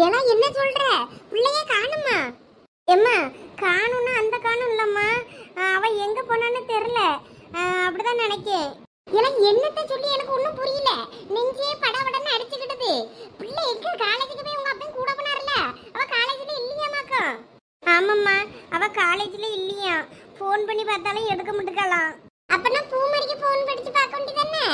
ஏன்னா என்ன சொல்ற? பிள்ளையே காணுமா? எம்மா காணும்னா அந்த காணும் இல்லம்மா, அவ எங்க போனான்னு தெரியல. அப்படிதான் நினைக்கேன். ஏன்னா என்னத்த சொல்லி எனக்கு ஒன்றும் புரியல. நெஞ்சே படபடன்னு அடிச்சுக்கிட்டது. பிள்ளை எங்க காலேஜுக்கு போய் உங்க அப்பையும் கூட போனார்ல, அவ காலேஜ்ல இல்லையாமாக்கா? ஆமாம்மா, அவ காலேஜ்ல இல்லையா. ஃபோன் பண்ணி பார்த்தாலும் எடுக்க மாட்டேங்கலாம். அப்பனா பூமரிக்கு ஃபோன் படிச்சு பார்க்க வேண்டியதானே?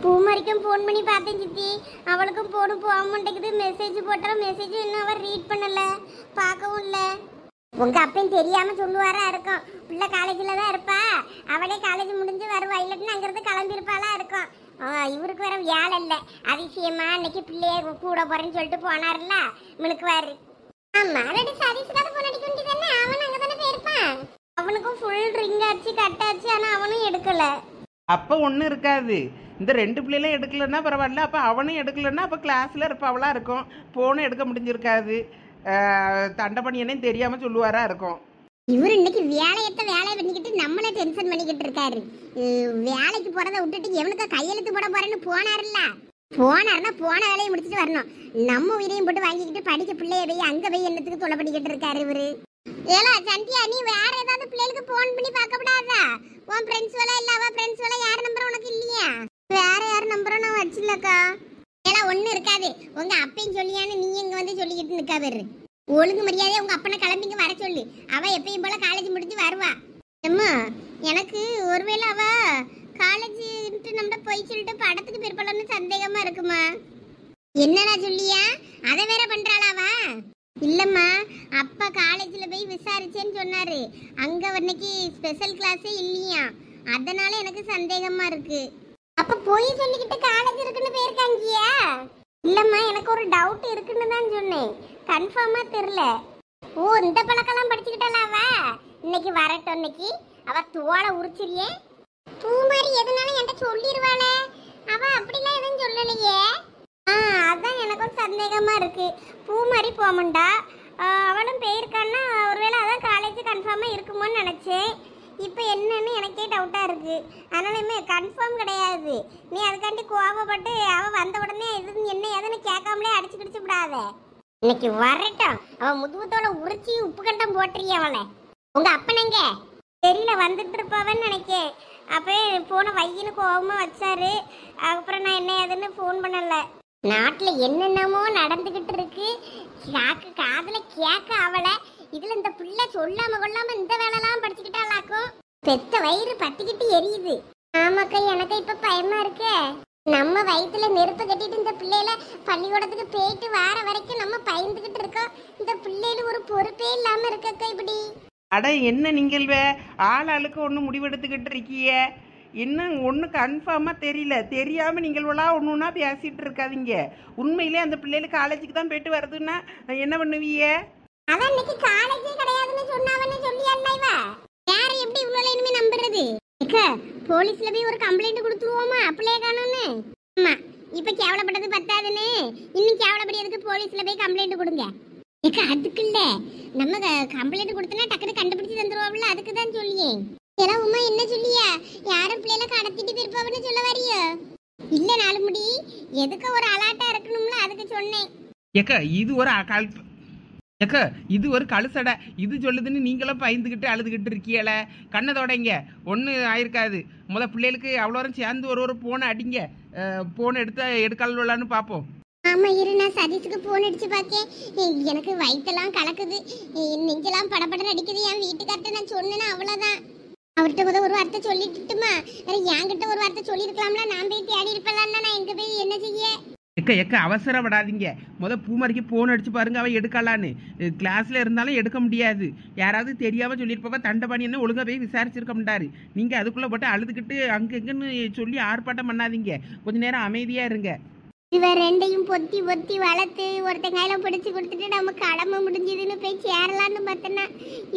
பூமரிக்கும் ஃபோன் பண்ணி பார்த்தேன் சித்தி. அவளுக்கும் ஃபோனு போக மாட்டேங்குது. மெசேஜ் போட்டாலும் மெசேஜ் இன்னும் அவள் ரீட் பண்ணல, பார்க்கவும் இல்லை. உங்க அப்பையும் தெரியாம சொல்லுவாரா இருக்கும். பிள்ளை காலேஜில் தான் இருப்பா, அவளே காலேஜ் முடிஞ்சு வருவா, இல்லாட்டின்னு அங்கிருந்து கிளம்பியிருப்பாளா இருக்கும். இவருக்கு வேற வேலை இல்லை. அதிசயமா இன்னைக்கு பிள்ளைய கூட போறேன்னு சொல்லிட்டு போனார்ல, மினுக்குவாரு. ஆமா, ரெண்டு சதீஷுக்காக ஃபோன் அடிக்க வேண்டியதானே? அவன் அங்கே தானே போயிருப்பான். அவனுக்கும் ஃபுல் ரிங் ஆச்சு, கட்டாச்சு, ஆனால் அவனும் எடுக்கல. அப்போ ஒன்றும் இருக்காது. இந்த ரெண்டு பிள்ளைகளும் எடுக்கலன்னா பரவாயில்ல. அப்போ அவனும் எடுக்கலன்னா அப்போ கிளாஸில் இருப்பாவளா இருக்கும். ஃபோனும் எடுக்க முடிஞ்சிருக்காது. தண்டபணியனே தெரியாமல் சொல்லுவாரா இருக்கும். இவர் இன்னைக்கு வேலையை பண்ணிக்கிட்டு நம்மளே டென்ஷன் பண்ணிக்கிட்டு இருக்காரு. வேலைக்கு போறதை விட்டுட்டு எவனுக்கு கையெழுத்து போட போறேன்னு போனார்னா போன வேலையை முடிச்சுட்டு வரணும். நம்ம உயிரையும் போட்டு வாங்கிக்கிட்டு படிக்க பிள்ளைய போய் அங்க போய் என்னத்துக்கு தொலை பண்ணிக்கிட்டு இருக்காரு இவரு. ஏலா சந்தியா, நீ வேற ஏதாவது பிள்ளைகளுக்கு போன் பண்ணி பார்க்க கூடாதா? உன் ஃப்ரெண்ட்ஸ் வேலை இல்ல, அவ ஃப்ரெண்ட்ஸ் வேலை யார் நம்பர் உனக்கு இல்லையா? வேற யார் நம்பரும் நான் வச்சில்லக்கா. ஏலா ஒண்ணு இருக்காது. உங்க அப்பையும் சொல்லியான்னு நீ இங்க வந்து சொல்லிக்கிட்டு நிக்கா பேரு. ஒழுங்கு மரியாதையா உங்க அப்பனை கிளம்பிங்க வர சொல்லு. அவ எப்பயும் போல காலேஜ் முடிஞ்சு வருவா. அம்மா, எனக்கு ஒருவேளை அவ காலேஜ் நம்ம போய் சொல்லிட்டு படத்துக்கு பிற்பலன்னு சந்தேகமா இருக்குமா? என்னடா சொல்லியா? அதை வேற பண்றாளாவா? இல்லம்மா, அப்பா காலேஜ்ல போய் விசாரிச்சேன்னு சொன்னாரு. அங்க இன்னைக்கு ஸ்பெஷல் கிளாஸே இல்லையா, அதனால எனக்கு சந்தேகமா இருக்கு. அப்ப போய் சொல்லிக்கிட்டு காலேஜ் இருக்குன்னு போயிருக்காங்கியா? இல்லம்மா, எனக்கு ஒரு டவுட் இருக்குன்னு தான் சொன்னேன், கன்ஃபார்மா தெரியல. ஓ, இந்த பழக்கெல்லாம் படிச்சுக்கிட்டாளா அவ? இன்னைக்கு வரட்டும். இன்னைக்கு அவ தோலை உரிச்சிரியே. பூமாரி எதுனாலும் என்கிட்ட சொல்லிடுவாளே, அவ அப்படிலாம் எதுவும் சொல்லலையே. அதான் எனக்கும் சந்தேகமா இருக்கு. பூமாரி போமண்டா, அவளும் போயிருக்கான்னா ஒருவேளை அதான் காலேஜ் கன்ஃபார்மா இருக்குமோன்னு நினைச்சேன். இப்போ என்னன்னு எனக்கே டவுட்டா இருக்கு. அதனாலுமே கன்ஃபார்ம் கிடையாது. நீ அதுக்காண்டி கோவப்பட்டு அவ வந்த உடனே இது என்ன ஏதுன்னு கேட்காமலே அடிச்சு கிடிச்சு விடாத. இன்னைக்கு வரட்டும். அவ முதுகுத்தோட உரிச்சி உப்பு கண்டம் போட்டுறிய அவளை. உங்க அப்பனங்க தெரியல, வந்துட்டு இருப்பாவன்னு நினைக்கேன். அப்போ போன வையின்னு கோவமா வச்சாரு. அப்புறம் நான் என்ன ஏதுன்னு ஃபோன் பண்ணல. நாட்டில் என்னென்னமோ நடந்துகிட்டு இருக்கு. காதுல கேட்க அவளை. இதுல இந்த பிள்ளை சொல்லாம கொள்ளாம இந்த வேலைலாம் படிச்சுக்கிட்டாலாக்கும். பெத்த வயிறு பத்திக்கிட்டு எரியுது. ஆமாக்கா, எனக்கு இப்ப பயமா இருக்கு. நம்ம வயிற்றுல நெருப்பு கட்டிட்டு இந்த பிள்ளைல பள்ளிக்கூடத்துக்கு போயிட்டு வார வரைக்கும் நம்ம பயந்துகிட்டு இருக்கோம். இந்த பிள்ளைல ஒரு பொறுப்பே இல்லாம இருக்கக்கா இப்படி. அட என்ன நீங்கள் ஆளுக்கு ஒன்று முடிவெடுத்துக்கிட்டு இருக்கிய? இன்னும் ஒன்று கன்ஃபார்மாக தெரியல. தெரியாமல் நீங்கள்லாம் ஒன்றுன்னா பேசிகிட்டு இருக்காதீங்க. உண்மையிலே அந்த பிள்ளைகளுக்கு காலேஜுக்கு தான் போயிட்டு வருதுன்னா என்ன பண்ணுவீங்க? அதான் இன்னைக்கு காலேஜே கிடையாதுன்னு சொன்னாவன்னு சொல்லியா இவ? யார எப்படி இவ்வளவு இனிமே நம்புறது? போலீஸ்ல போய் ஒரு கம்ப்ளைண்ட் கொடுத்துருவோமா பிள்ளைய காணும்னு? ஆமா, இப்ப கேவலப்பட்டது பத்தாதுன்னு இன்னும் கேவலப்படியதுக்கு போலீஸ்ல போய் கம்ப்ளைண்ட் கொடுங்க. அதுக்கு இல்ல, நம்ம கம்ப்ளைண்ட் கொடுத்தனா டக்குனு கண்டுபிடிச்சு தந்துருவோம்ல, அதுக்கு தான் சொல்லியே. எல்லாம் உமா என்ன சொல்லியா? யாரும் பிள்ளைல கடத்திட்டு போயிருப்பாவன்னு சொல்ல வரியா? இல்ல நாலு முடி, எதுக்கு ஒரு அலாட்டா இருக்கணும்ல, அதுக்கு சொன்னேன். இது ஒரு கழுசடை. இது சொல்லுதுன்னு நீங்களும் பயந்துக்கிட்டு அழுதுகிட்டு இருக்கீல. கண்ணதோடைங்க ஒன்றும் ஆயிருக்காது. பிள்ளைகளுக்கு அவ்வளோ சேர்ந்து ஒரு போனை அடிங்க. போன் எடுக்கலான்னு பார்ப்போம். ஆமா, இரு, நான் சதீஷுக்கு போன் அடிச்சு பார்க்கேன். எனக்கு வயிற்றெல்லாம் கலக்குது, நெஞ்செல்லாம் படபடன்னு அடிக்குது. என் வீட்டுக்கார்ட்ட நான் சொன்னேன்னா அவ்வளோதான். அவர்கிட்ட ஒரு வார்த்தை சொல்லிட்டுமா? என்கிட்ட ஒரு வார்த்தை சொல்லியிருக்கலாம்ல, நான் போய் தேடி இருப்பலான்னா நான் எங்க போய் என்ன செய்ய? அவசரப்படாதீங்க. பூமாரிக்கு போன் அடிச்சு பாருங்க, அவ எடுக்கலான்னு. கிளாஸ்ல இருந்தாலும் எடுக்க முடியாது. யாராவது தெரியாம சொல்லியிருப்பா, தண்டபாணி என்ன ஒழுங்கா போய் விசாரிச்சிருக்க மாட்டாரு. நீங்க அதுக்குள்ள போட்டு அழுதுகிட்டு அங்க எங்கன்னு சொல்லி ஆர்ப்பாட்டம் பண்ணாதீங்க. கொஞ்ச நேரம் அமைதியா இருங்க. இவ ரெண்டையும் பொத்தி பொத்தி வளர்த்து ஒருத்தன் கையில பிடிச்சு கொடுத்துட்டு நம்ம கடமை முடிஞ்சதுன்னு போய் சேரலான்னு பார்த்தனா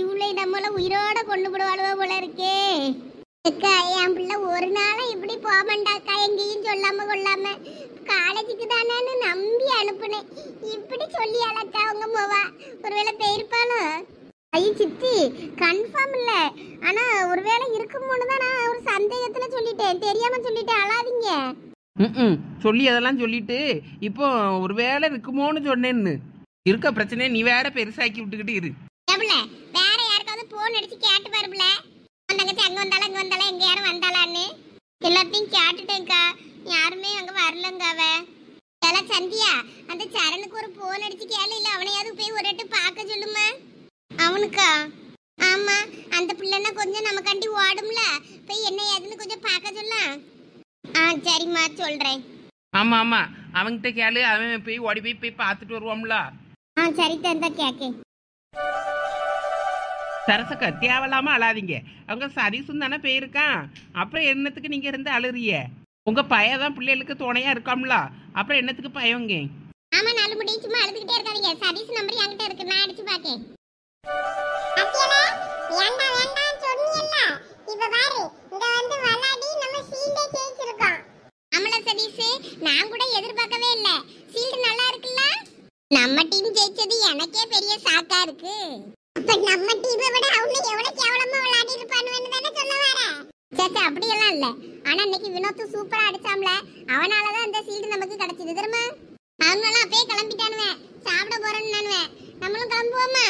இவ்வளோ நம்மள உயிரோட கொண்டு போடுவாளுவோ போல இருக்கே. அக்கா, என் பிள்ளை ஒரு நாளும் இப்படி போமாண்டாக்கா, எங்கேயும் சொல்லாம கொள்ளாம காலேஜுக்கு தானேன்னு நம்பி அனுப்புனேன். இப்படி சொல்லி அழக்கா அவங்க போவா. ஒருவேளை போயிருப்பானோ? ஐயோ சித்தி, கன்ஃபார்ம் இல்ல, ஆனா ஒருவேளை இருக்குமோன்னு தான் நான் ஒரு சந்தேகத்துல சொல்லிட்டேன். தெரியாம சொல்லிட்டேன், அழாதீங்க. சொல்லி அதெல்லாம் சொல்லிட்டு இப்போ ஒரு வேலை இருக்குமோன்னு சொன்னேன்னு இருக்க பிரச்சனையை நீ வேற பெருசாக்கி விட்டுக்கிட்டு இரு. எவ்வளோ வேற யாருக்காவது போன் அடிச்சு கேட்டு பாருப்புல, தங்கச்சி அங்கே வந்தாலும் இங்கே வந்தாலும் எங்கே யாரும் வந்தாலான்னு எல்லாத்தையும் கேட்டுட்டேங்க்கா. யாருமே அங்கே வரலங்காவ. எல்லாம் சந்தியா, அந்த சரணுக்கு ஒரு போன் அடிச்சு கேளு, இல்லை அவனையாவது போய் ஒரு எட்டு பார்க்க சொல்லுமா. அவனுக்கா? ஆமா, அந்த பிள்ளைன்னா கொஞ்சம் நமக்காண்டி ஓடும்ல, போய் என்ன ஏதுன்னு கொஞ்சம் பார்க்க சொல்லலாம். சரிம்மா சொல்றேன். ஆமா ஆமா, அவன்கிட்ட கேளு, அவன் போய் ஓடி போய் பார்த்துட்டு வருவான்ல. சரி தந்தா கேக்கே. சரசக்கா தேவையில்லாம அழாதீங்க. அவங்க சதீசும் தானே போயிருக்கான். அப்புறம் என்னத்துக்கு நீங்க இருந்து அழுறிய? உங்க பையதான் பிள்ளைகளுக்கு துணையா இருக்காம்ல, அப்புறம் என்னத்துக்கு பயங்க? ஆமா, நாலு முடி சும்மா அழுதுகிட்டே இருக்காதீங்க. சதீஸ் நம்பர் என்கிட்ட இருக்கு, நான் அடிச்சு பாக்கேன். நான் கூட எதிர்பார்க்கவே இல்ல. சீல்டு நல்லா இருக்குல்ல? நம்ம டீம் ஜெயிச்சது எனக்கே பெரிய ஷாக்கா இருக்கு. அப்ப நம்ம டீமை விட அவங்க எவ்வளவு கேவலமா விளையாடி இருப்பான்னு தானே சொல்ல வர? சேச்சா அப்படியெல்லாம் இல்ல. ஆனா இன்னைக்கு வினோத் சூப்பரா அடிச்சாம்ல, அவனாலதான் அந்த சீல்டு நமக்கு கிடைச்சது தெரியுமா? அவங்களாம் அப்பயே கிளம்பிட்டானுவேன், சாப்பிட போறேன்னு. நம்மளும் கிளம்புவோமா?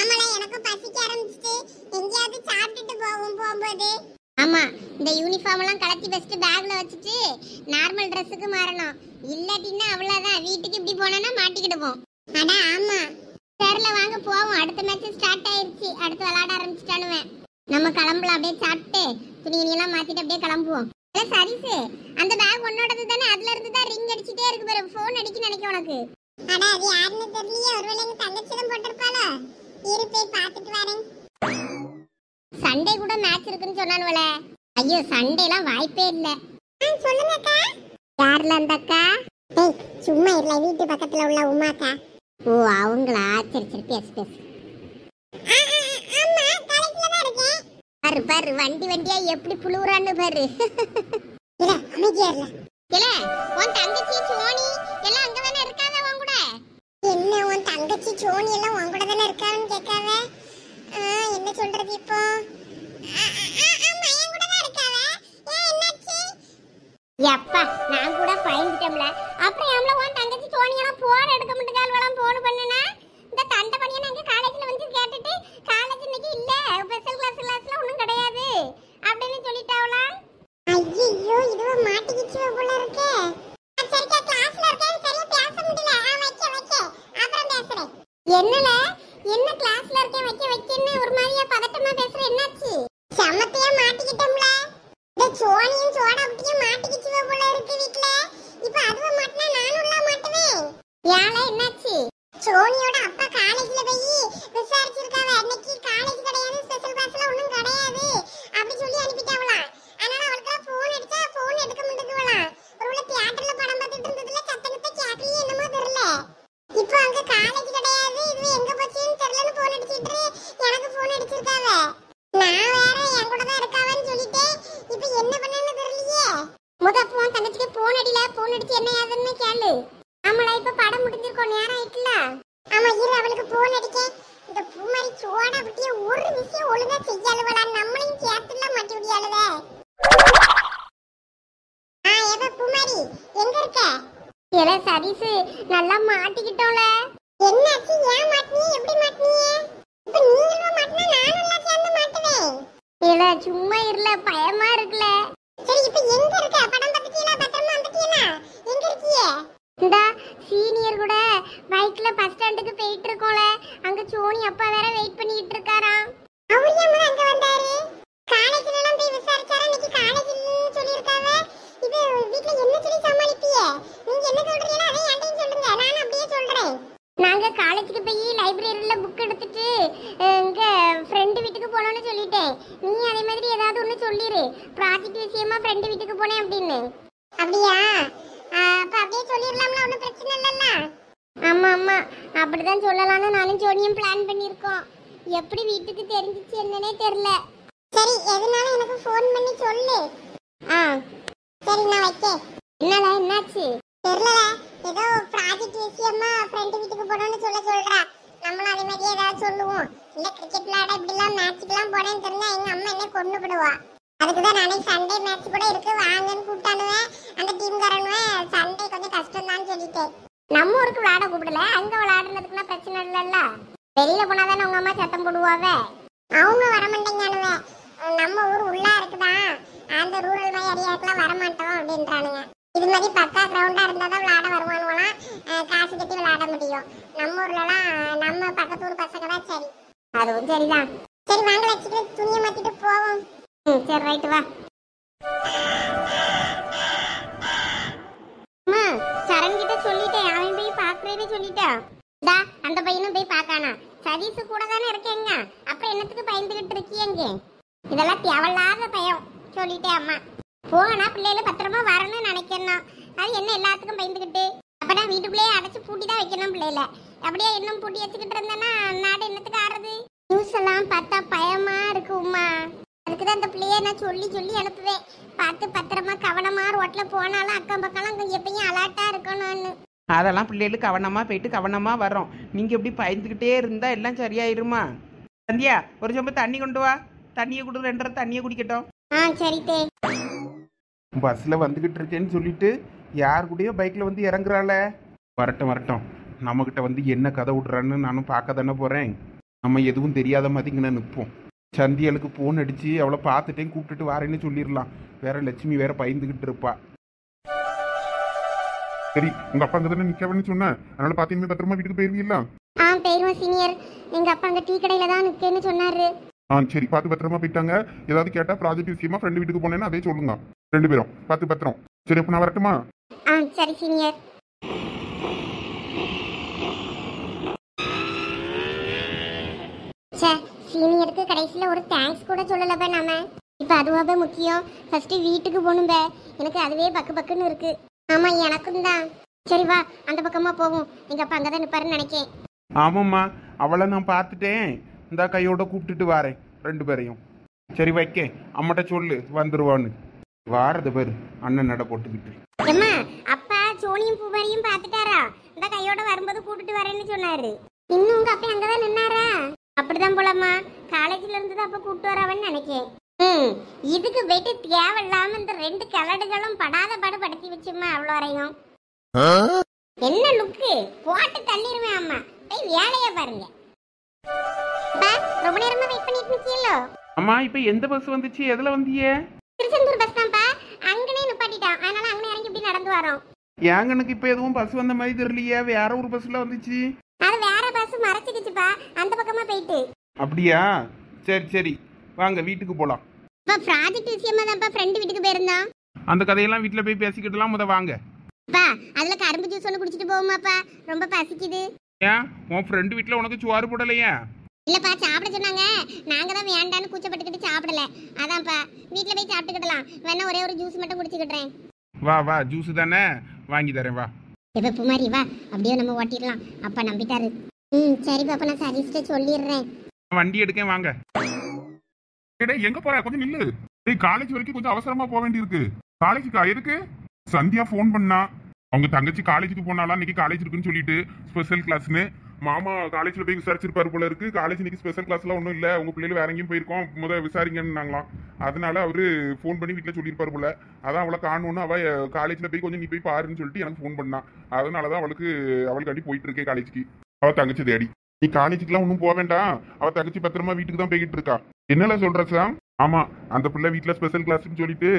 ஆமாடா, எனக்கும் பசிக்க ஆரம்பிச்சிட்டு, எங்கேயாவது சாப்பிட்டுட்டு போவோம் போகும்போது. ஆமா, இந்த யூனிஃபார்ம் எல்லாம் கலத்தி வச்சுட்டு பேக்ல வச்சுட்டு நார்மல் ட்ரெஸ்ஸுக்கு மாறணும். இல்லாட்டின்னா அவ்வளவுதான், வீட்டுக்கு இப்படி போனா மாட்டிக்கிடுவோம். அடா ஆமா, தெருல வாங்க போவோம். அடுத்த மேட்ச் ஸ்டார்ட் ஆயிருச்சு, அடுத்து விளையாட ஆரம்பிச்சுட்டானுவேன். நம்ம கிளம்பலாம், அப்படியே சாப்பிட்டு துணி எல்லாம் மாத்திட்டு அப்படியே கிளம்புவோம். சரிசு, அந்த பேக் உன்னோடது தானே? அதுல இருந்து தான் ரிங் அடிச்சுட்டே இருக்கு பாரு. போன் அடிக்க நினைக்க உனக்கு. அடா அது யாருன்னு தெரியலையே, ஒருவேளை எங்க தங்கச்சி தான் போட்டிருப்பாளோ. இரு போய் பார்த்துட்டு வரேன். சண்டே கூட மேட்ச் இருக்குன்னு சொன்னானுவல. ஐயோ, சண்டே எல்லாம் வாய்ப்பே இல்ல. சொல்லுங்க அக்கா. யார்ல அந்த அக்கா? ஏய் சும்மா இல்ல, வீட்டு பக்கத்துல உள்ள உமாக்கா. ஓ அவங்களா? சரி சரி, பேசு பேசு. ஆமா, காலேஜ்ல தான் இருக்கேன். பாரு பாரு, வண்டி வண்டியா எப்படி புளுறான்னு பாரு. இல்ல அமைதியா இல்ல. இல்ல உன் தங்கச்சி சோனி எல்லாம் அங்க தானே இருக்காங்க உன் கூட? என்ன உன் தங்கச்சி சோனி எல்லாம் உன் கூட தானே இருக்கான்னு கேட்காவ? என்ன சொல்றது இப்போ? எப்பா நான் கூட பயந்துட்டேன்ல. அப்புறம் ஏம்ல உன் தங்கச்சி சோனியெல்லாம் போன் எடுக்க மாட்டேங்கால்வலாம். போன் பண்ணுனா இந்த தண்டை பண்ணியை நாங்கள் காலேஜில் வந்து கேட்டுட்டு, காலேஜ் இன்னைக்கு இல்லை, ஸ்பெஷல் கிளாஸ்ல ஒன்றும் கிடையாது அப்படின்னு சொல்லிட்டாவலாம். ஐயோ, இதுவா மாட்டிக்கிச்சு போல இருக்கு. சரிக்கா, கிளாஸ்ல இருக்கேன், சரியா பேச முடியல. வைக்க அப்புறம் பேசுறேன். என்னல என்ன கிளாஸ்ல இருக்கேன் வைக்கன்னு ஒரு மாதிரியா பதட்டமா பேசுற? என்னாச்சு? சமத்தையா மாட்டிக்கிட்டோம்ல. இந்த சோனியும் சோடா புட்டியும் மாட்டிக்கிச்சு போல இருக்கு வீட்ல. இப்போ அதுவ மாட்டினா நானும்லாம் மாட்டுவேன். ஏல என்னாச்சு? சோனியோட அப்பா காலேஜ்ல போய் விசாரிச்சிருக்காவ. இன்னைக்கு காலேஜ் கிடையாது, ஸ்பெஷல் கிளாஸ்ல ஒண்ணும் கிடையாது அப்படி சொல்லி அனுப்பிட்டாவலாம். அதனால அவளுக்கு போன் அடிச்சா போன் எடுக்க மாட்டேங்குவலாம். ஒருவேளை தியேட்டர்ல படம் பார்த்துட்டு இருந்ததுல சத்தங்கத்தை கேட்கலையே என்னமோ தெரியல. இப்போ அங்க காலேஜ் கிடையாது, இது எங்க போச்சுன்னு தெரியலன்னு போன் அடிச்சிட்டு எனக்கு போன் அடிச்சிருக்காவ. நான் வேற என் கூட தான் இருக்காவன்னு சொல்லிட்டு இப்போ என்ன பண்ணன்னு தெரியலையே. போன் தங்கச்சிக்கு போன் அடியில, போன் அடிச்சு என்ன ஏதுன்னு கேளு. ஆமாடா, இப்ப படம் முடிஞ்சிருக்கோம், நேரம் ஆயிட்டுல. ஆமா இரு, அவளுக்கு போன் அடிக்க. இந்த பூமாரி சோடா புட்டிய ஒரு விஷயம் ஒழுங்கா செய்யாளுவடா, நம்மளையும் சேர்த்துல மாட்டி விடியாளுவ. ஏதோ பூமாரி எங்க இருக்க? ஏல சதீஸ், நல்லா மாட்டிக்கிட்டோம்ல. என்னாச்சு? ஏன் மாட்டினீ? எப்படி மாட்டினீங்க? இப்ப நீங்களும் மாட்டினா நானும் எல்லாம் சேர்ந்து மாட்டுவேன். ஏல சும்மா இருல, பயமா இருக்குல. சரி இப்ப எங்க இருக்க? படம் பார்த்துட்டீங்களா? பத்திரமா வந்துட்டீங்களா? எங்க இருக்கீங்க? இந்த சீனியர் கூட பைக்ல பஸ் ஸ்டாண்டுக்கு போயிட்டு இருக்கோம்ல, அங்க சோனி அப்பா வேற வெயிட் பண்ணிட்டு இருக்காராம். அவர் ஏன் அங்க வந்தாரு? காலேஜ்ல எல்லாம் போய் விசாரிச்சாரா? இன்னைக்கு காலேஜ்ல சொல்லிருக்காவ. இது வீட்ல என்ன சொல்லி சமாளிப்பீங்க? நீங்க என்ன சொல்றீங்களோ அதை என்கிட்ட சொல்லுங்க, நான் அப்படியே சொல்றேன். நாங்க காலேஜுக்கு போய் லைப்ரரியில புக் எடுத்துட்டு இங்க ஃப்ரெண்ட் வீட்டுக்கு போனோம்னு சொல்லிட்டேன். நீ அதே மாதிரி ஏதாவது ஒண்ணு சொல்லிரு, ப்ராஜெக்ட் விஷயமா ஃப்ரெண்ட் வீட்டுக்கு போனேன் அப்படின்னு. அப்படியா? அப்ப அப்படியே சொல்லிடலாம்ல, ஒன்றும் பிரச்சனை இல்லைல்ல. ஆமா ஆமா, அப்படிதான் சொல்லலாம்னு நானும் சோனியும் பிளான் பண்ணியிருக்கோம். எப்படி வீட்டுக்கு தெரிஞ்சிச்சு என்னன்னே தெரியல. சரி, எதுனாலும் எனக்கு ஃபோன் பண்ணி சொல்லு. சரி நான் வைக்கேன். என்னல என்னாச்சு? தெரியல, ஏதோ ப்ராஜெக்ட் விஷயமா ஃப்ரெண்ட் வீட்டுக்கு போனோம்னு சொல்றா. நம்மளும் அதே மாதிரி ஏதாவது சொல்லுவோம். இல்ல கிரிக்கெட் விளையாட இப்படிலாம் மேட்சுக்கெல்லாம் போனேன்னு தெரிஞ்சா எங்க அம்மா என்ன கொண்டு விடுவா. அதுக்குதான் நானே சண்டே மேட்ச் கூட இருக்கு வாங்கன்னு கூப்பிட்டானுவேன். அந்த டீம்காரனுவேன் சண்டே கொஞ்சம் கஷ்டம் தான் சொல்லிட்டேன். நம்ம ஊருக்கு விளையாட கூப்பிடல, அங்க விளையாடுறதுக்குன்னா பிரச்சனை இல்லைல்ல. வெளியில போனாதானே உங்க அம்மா சத்தம் போடுவாவ. அவங்க வரமாட்டேங்கானுவே. நம்ம ஊர் உள்ளா இருக்குதான், அந்த ரூரல் மாதிரி ஏரியாக்கெல்லாம் வரமாட்டோம் அப்படின்றானுங்க. இது மாதிரி பக்கா கிரவுண்டா இருந்தாதான் விளையாட வருவானுவலாம், காசு கட்டி விளையாட முடியும். நம்ம ஊர்லலாம் நம்ம பக்கத்து ஊர் பசங்க தான். சரி, அதுவும் சரிதான். சரி வாங்க வச்சுட்டு துணியை மாத்திட்டு போவோம். சரி ரைட்டு வா. அம்மா சரண் கிட்ட சொல்லிட்டேன், அவன் போய் பாக்குறேன்னு சொல்லிட்டான். அந்த பையனும் போய் பாக்கானா. சதீஷ் கூட தானே இருக்கேங்க, அப்புறம் என்னத்துக்கு பயந்துகிட்டு இருக்கீங்க? இதெல்லாம் தேவையில்லாத பயம். சொல்லிட்டேன் அம்மா. போனா பிள்ளைகளை பத்திரமா வரணும்னு நினைக்கணும். அது என்ன எல்லாத்துக்கும் பயந்துகிட்டு? அப்பனா வீட்டுக்குள்ளேயே அடைச்சு பூட்டி தான் வைக்கணும் பிள்ளைல. அப்படியே இன்னும் பூட்டி வச்சுக்கிட்டு இருந்தேன்னா நாடு என்னத்துக்கு ஆடுறது? நியூஸ் எல்லாம் பார்த்தா பயமா இருக்கு உமா. அதுக்குதான் அந்த பிள்ளைய நான் சொல்லி சொல்லி அனுப்புவேன். பார்த்து பத்திரமா கவனமா ரோட்ல போனாலும் அக்கம் பக்கம் எப்பயும் அலர்ட்டா இருக்கணும்னு. அதெல்லாம் பிள்ளைகளுக்கு கவனமாக போயிட்டு கவனமாக வரோம். நீங்கள் எப்படி பயந்துக்கிட்டே இருந்தால் எல்லாம் சரியாயிருமா? சந்தியா, ஒரு சொம்பு தண்ணி கொண்டு வா. தண்ணியை கொடு, 2 தண்ணியை குடிக்கட்டும். சரிதே. பஸ்ஸில் வந்துக்கிட்டு இருக்கேன்னு சொல்லிட்டு யார் கூடயோ பைக்கில் வந்து இறங்குறாள. வரட்டும் வரட்டும், நம்மக்கிட்ட வந்து என்ன கதை விட்றான்னு நானும் பார்க்க தானே போகிறேன். நம்ம எதுவும் தெரியாத மாதிரி இங்கே நிற்போம். சந்தியாளுக்கு ஃபோன் அடித்து அவளை பார்த்துட்டேன், கூப்பிட்டுட்டு வாரேன்னு சொல்லிடலாம். வேற லட்சுமி வேற பயந்துக்கிட்டு இருப்பா. சரி, உங்க அப்பா அங்க தானே நிக்கவன்னு சொன்னேன், அதனால பாத்தீங்கன்னா பத்திரமா வீட்டுக்கு போயிருவீங்களா? போயிருவோம் சீனியர். எங்க அப்பா அங்க டீ கடையில தான் நிக்கேன்னு சொன்னாரு. சரி, பார்த்து பத்திரமா போயிட்டாங்க. ஏதாவது கேட்டா ப்ராஜெக்ட் விஷயமா ஃப்ரெண்டு வீட்டுக்கு போனேன்னு அதே சொல்லுங்க. 2 பேரும் பார்த்து பத்திரம். சரி, அப்ப நான் வரட்டுமா? சரி சீனியர். சீனியருக்கு கடைசியில ஒரு தேங்க்ஸ் கூட சொல்லலப்ப நாம. இப்ப அதுவாக முக்கியம். ஃபர்ஸ்ட் வீட்டுக்கு போகணும்ப. எனக்கு அதுவே பக்கு பக்குன்னு இருக்கு. ஆமா எனக்கும் தான். சரி வா, அந்த பக்கமா போவோம். எங்க அப்பா அங்கதான் நிப்பாருன்னு நினைக்கேன். ஆமாம்மா, அவளை நான் பார்த்துட்டேன். இந்த கையோட கூப்பிட்டுட்டு வாரேன் 2 பேரையும். சரி வைக்க, அம்மட்ட சொல்லு வந்துருவான்னு. வாரது பேரு அண்ணன் நட போட்டுக்கிட்டு. அம்மா, அப்பா சோனியும் பூமாரியும் பார்த்துட்டாரா? இந்த கையோட வரும்போது கூப்பிட்டு வரேன்னு சொன்னாரு. இன்னும் உங்க அப்பா அங்கதான் நின்னாரா? அப்படிதான் போலம்மா. காலேஜ்ல இருந்து தான் அப்ப கூப்பிட்டு வரவன்னு நினைக்கேன். இதுக்கு போயிட்டு தேவையில்லாம இந்த 2 கலடுகளும் படாத பாடு படுத்தி வச்சுமா அவ்வளோ வரையும். என்ன லுக்கு போட்டு தள்ளிடுவேன் அம்மா. போய் வேலையா பாருங்க. ரொம்ப நேரமா வெயிட் பண்ணிட்டு இருக்கீங்களோ? அம்மா, இப்ப எந்த பஸ் வந்துச்சு? எதுல வந்திய? திருச்செந்தூர் பஸ் தான்ப்பா. அங்கனே நிப்பாட்டிட்டான், அதனால அங்கனே இறங்கி இப்படி நடந்து வரோம். ஏங்கனுக்கு இப்ப எதுவும் பஸ் வந்த மாதிரி தெரியலையே. வேற ஒரு பஸ்ல வந்துச்சு. அது வேற பஸ் மறைச்சிக்கிச்சுப்பா, அந்த பக்கமா போயிட்டு. அப்படியா? சரி சரி, வாங்க வீட்டுக்கு போலாம். அப்பா ப்ராஜெக்ட் விஷயமா தான்ப்பா ஃப்ரெண்ட் வீட்டுக்கு போயிருந்தோம். அந்த கதையெல்லாம் வீட்டுல போய் பேசிக்கிட்டுலாம் முத வாங்க. அப்பா அதுல கரும்பு ஜூஸ் ஒன்று குடிச்சிட்டு போவோமாப்பா, ரொம்ப பசிக்குது. ஏன் உன் ஃப்ரெண்டு வீட்டுல உனக்கு சோறு போடலையா? இல்லப்பா சாப்பிட சொன்னாங்க, நாங்க தான் வேண்டான்னு கூச்சப்பட்டுக்கிட்டு சாப்பிடல. அதான்ப்பா வீட்டுல போய் சாப்பிட்டுக்கிடலாம். வேணா ஒரே ஒரு ஜூஸ் மட்டும் குடிச்சுக்கிட்டேன். வா வா, ஜூஸ் தானே வாங்கி தரேன் வா. இப்ப பூமாரி வா, அப்படியே நம்ம ஓட்டிடலாம். அப்பா நம்பிட்டாரு. சரி பாப்பா, நான் சதீஷ்ட சொல்லிடுறேன். வண்டி எடுக்கேன் வாங்க. எங்க போற? கொஞ்சம் நில்லு. காலேஜ் வரைக்கும் கொஞ்சம் அவசரமா போக வேண்டியிருக்கு. காலேஜுக்கா? எதுக்கு? சந்தியா போன் பண்ணா, அவங்க தங்கச்சி காலேஜுக்கு போனாலாம். இன்னைக்கு காலேஜ் இருக்குன்னு சொல்லிட்டு ஸ்பெஷல் கிளாஸ்னு. மாமா காலேஜ்ல போய் விசாரிச்சிருப்பாரு போல இருக்கு. காலேஜ் இன்னைக்கு ஸ்பெஷல் கிளாஸ்லாம் ஒன்றும் இல்லை, உங்க பிள்ளைகள் வேற எங்கேயும் போயிருக்கோம், விசாரிங்கன்னாங்களாம். அதனால அவரு ஃபோன் பண்ணி வீட்டில் சொல்லியிருப்பாரு போல. அதான் அவளை காணணும்னு அவ காலேஜ்ல போய் கொஞ்சம் நீ போய் பாருன்னு சொல்லிட்டு எனக்கு ஃபோன் பண்ணா. அதனாலதான் அவளுக்காண்டி போயிட்டு இருக்கேன் காலேஜுக்கு. அவ தங்கச்சி தேடி. நீ காலேஜுக்குலாம் ஒன்றும் போக வேண்டாம், அவ தங்கச்சி பத்திரமா வீட்டுக்கு தான் போய்கிட்டு இருக்கா. என்னல சொல்ற சாம்? ஆமா, அந்த பிள்ளை வீட்டுல ஸ்பெஷல் கிளாஸ்ன்னு சொல்லிட்டு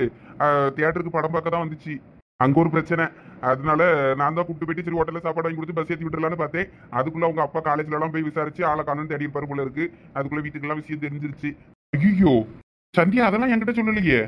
தியேட்டருக்கு படம் பார்க்க தான் வந்துச்சு. அங்க ஒரு பிரச்சனை, அதனால நான் தான் கூப்பிட்டு போயிட்டு சரி ஹோட்டல்ல சாப்பாடு வாங்கி கொடுத்து பஸ் ஏற்றி விட்டுலான்னு பார்த்தேன். அதுக்குள்ள அவங்க அப்பா காலேஜ்ல எல்லாம் போய் விசாரிச்சு ஆளை காணும் தேடி இருப்பாரு போல இருக்கு. அதுக்குள்ள வீட்டுக்கு எல்லாம் விஷயம் தெரிஞ்சிருச்சு. ஐயோ சந்தியா அதெல்லாம் என்கிட்ட சொல்லலையே.